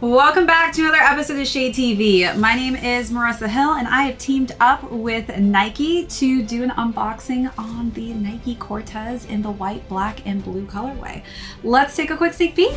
Welcome back to another episode of Shade TV. My name is Marissa Hill and I have teamed up with Nike to do an unboxing on the Nike Cortez in the white, black, and blue colorway. Let's take a quick sneak peek.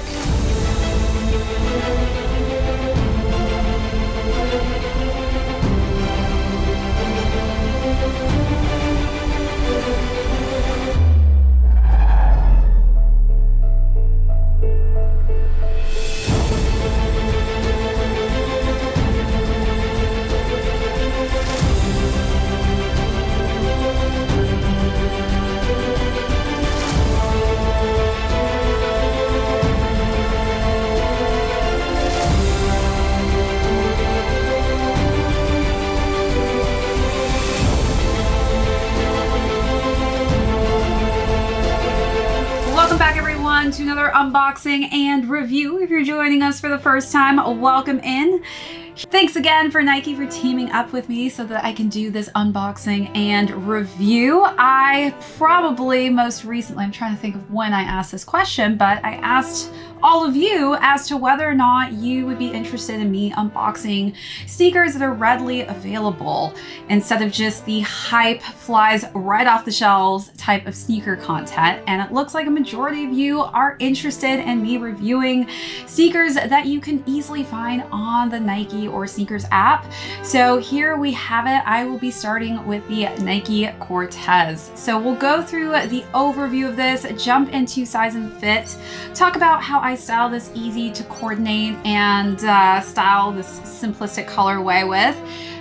To another unboxing and review. If you're joining us for the first time, welcome in. Thanks again for Nike for teaming up with me so that I can do this unboxing and review. I probably most recently, I'm trying to think of when I asked this question, but I asked all of you as to whether or not you would be interested in me unboxing sneakers that are readily available instead of just the hype flies right off the shelves type of sneaker content. And it looks like a majority of you are interested in me reviewing sneakers that you can easily find on the Nike or sneakers app. So here we have it. I will be starting with the Nike Cortez. So we'll go through the overview of this, jump into size and fit, talk about how I style this easy to coordinate and style this simplistic colorway with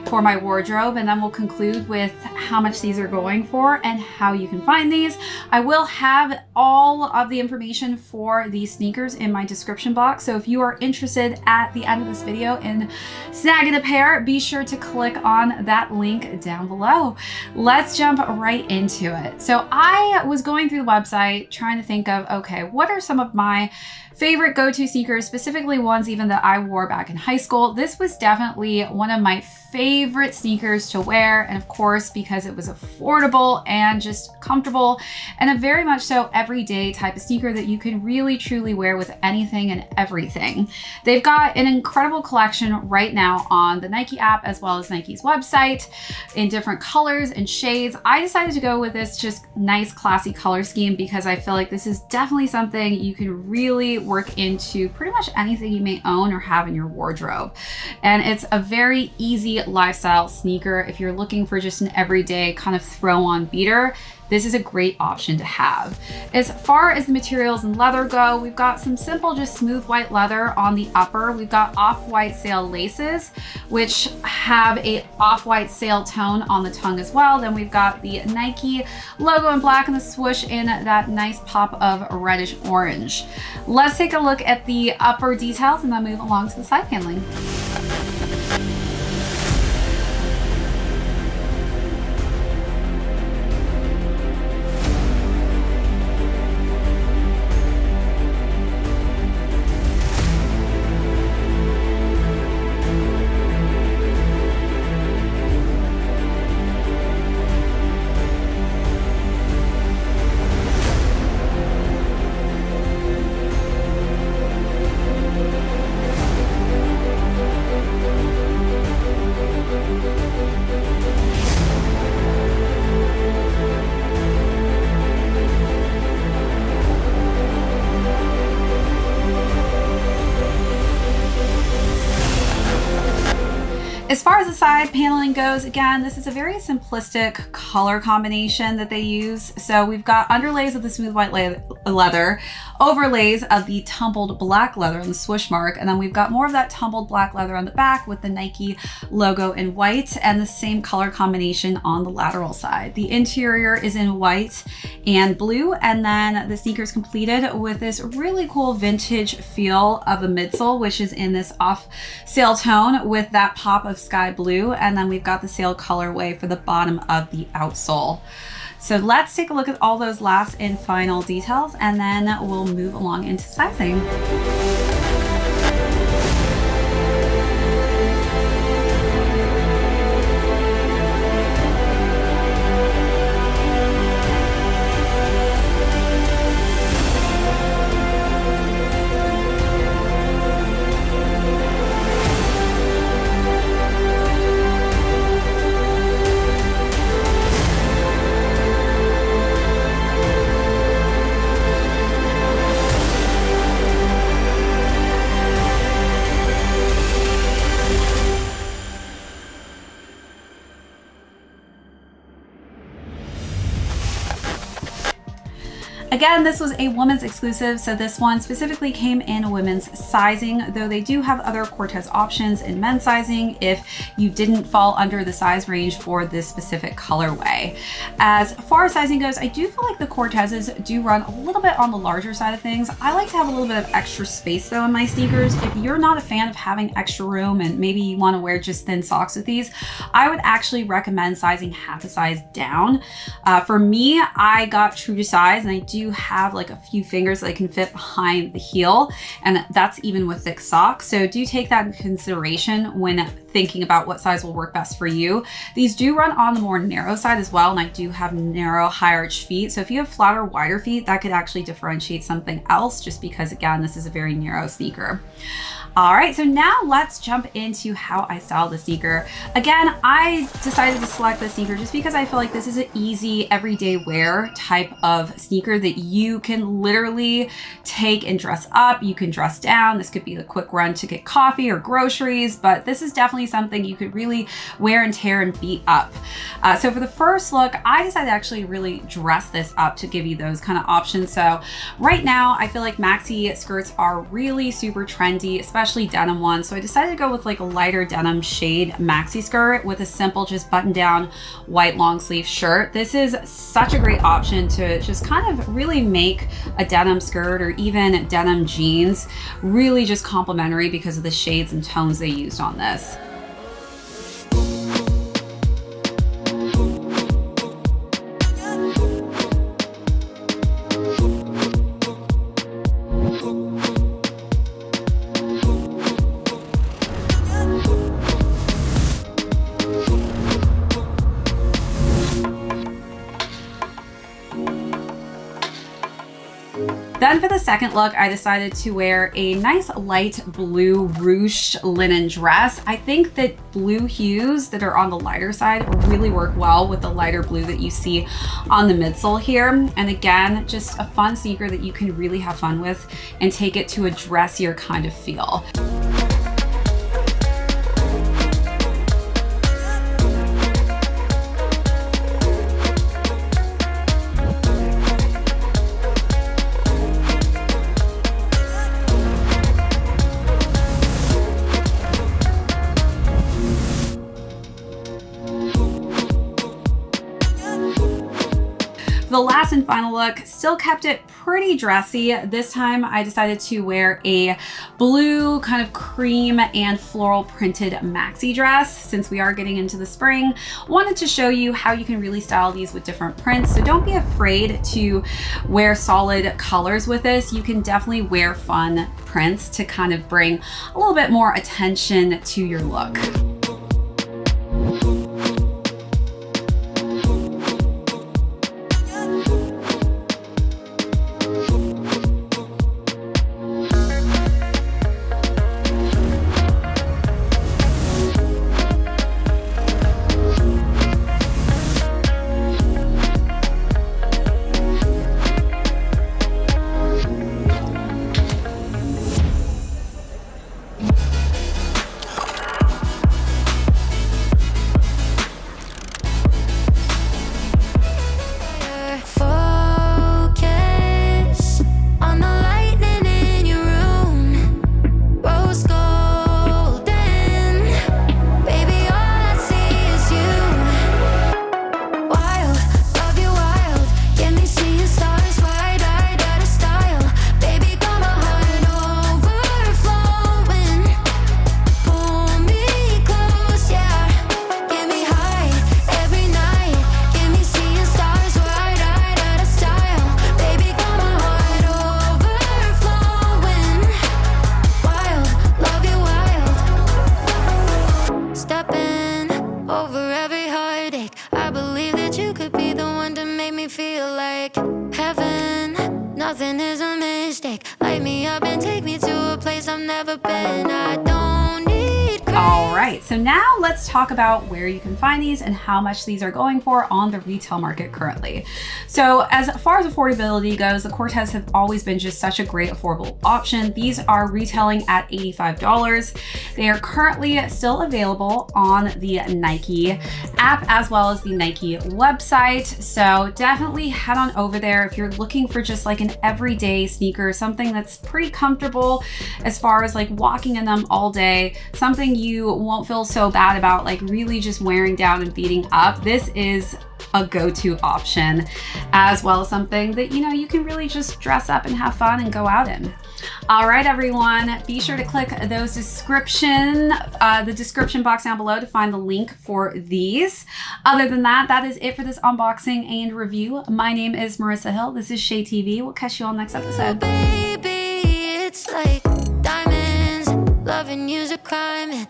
for my wardrobe, and then we'll conclude with how much these are going for and how you can find these. I will have all of the information for these sneakers in my description box, so if you are interested at the end of this video in snagging a pair, be sure to click on that link down below. Let's jump right into it. So I was going through the website trying to think of, okay, what are some of my favorite go-to sneakers, specifically ones even that I wore back in high school. This was definitely one of my favorite sneakers to wear, and of course because it was affordable and just comfortable, and a very much so everyday type of sneaker that you can really truly wear with anything and everything. They've got an incredible collection right now on the Nike app as well as Nike's website in different colors and shades. I decided to go with this just nice classy color scheme because I feel like this is definitely something you can really work into pretty much anything you may own or have in your wardrobe. And it's a very easy lifestyle sneaker. If you're looking for just an everyday kind of throw on beater, this is a great option to have. As far as the materials and leather go, we've got some simple, just smooth white leather on the upper. We've got off-white sail laces, which have a off-white sail tone on the tongue as well. Then we've got the Nike logo in black and the swoosh in that nice pop of reddish orange. Let's take a look at the upper details and then move along to the side paneling. As far as the side paneling goes, again, this is a very simplistic color combination that they use. So we've got underlays of the smooth white leather, overlays of the tumbled black leather on the swoosh mark, and then we've got more of that tumbled black leather on the back with the Nike logo in white and the same color combination on the lateral side. The interior is in white and blue, and then the sneaker's completed with this really cool vintage feel of a midsole, which is in this off sail tone with that pop of sky blue, and then we've got the sail colorway for the bottom of the outsole. So let's take a look at all those last and final details, and then we'll move along into sizing. Again, this was a women's exclusive, so this one specifically came in a women's sizing, though they do have other Cortez options in men's sizing if you didn't fall under the size range for this specific colorway. As far as sizing goes, I do feel like the Cortezes do run a little bit on the larger side of things. I like to have a little bit of extra space though in my sneakers. If you're not a fan of having extra room and maybe you want to wear just thin socks with these, I would actually recommend sizing half a size down. For me, I got true to size, and I do have like a few fingers that I can fit behind the heel, and that's even with thick socks. So do take that into consideration when thinking about what size will work best for you. These do run on the more narrow side as well, and I do have narrow, high arch feet. So if you have flatter, wider feet, that could actually differentiate something else, just because again, this is a very narrow sneaker. All right, so now let's jump into how I styled the sneaker. Again, I decided to select this sneaker just because I feel like this is an easy everyday wear type of sneaker that you can literally take and dress up. You can dress down. This could be a quick run to get coffee or groceries, but this is definitely something you could really wear and tear and beat up. So for the first look, I decided to actually really dress this up to give you those kind of options. So right now, I feel like maxi skirts are really super trendy, especially denim ones. So I decided to go with like a lighter denim shade maxi skirt with a simple just button down white long sleeve shirt. This is such a great option to just kind of really make a denim skirt or even denim jeans really just complimentary because of the shades and tones they used on this. Then for the second look, I decided to wear a nice light blue ruched linen dress. I think that blue hues that are on the lighter side really work well with the lighter blue that you see on the midsole here. And again, just a fun sneaker that you can really have fun with and take it to a dressier kind of feel. The last and final look still kept it pretty dressy. This time I decided to wear a blue kind of cream and floral printed maxi dress. Since we are getting into the spring, wanted to show you how you can really style these with different prints. So don't be afraid to wear solid colors with this. You can definitely wear fun prints to kind of bring a little bit more attention to your look. Nothing is a mistake. Light me up and take me to a place I've never been. I don't need All right, so now let's talk about where you can find these and how much these are going for on the retail market currently. So as far as affordability goes, the Cortez have always been just such a great affordable option. These are retailing at $85. They are currently still available on the Nike app as well as the Nike website. So definitely head on over there if you're looking for just like an everyday sneaker, something that's pretty comfortable as far as like walking in them all day, something you won't feel so bad about like really just wearing down and beating up. This is a go-to option, as well as something that, you know, you can really just dress up and have fun and go out in. All right, everyone, be sure to click the description box down below to find the link for these. Other than that, that is it for this unboxing and review. My name is Marissa Hill. This is ShadeTV. We'll catch you all next episode. Baby, it's like diamonds, loving you's a crime.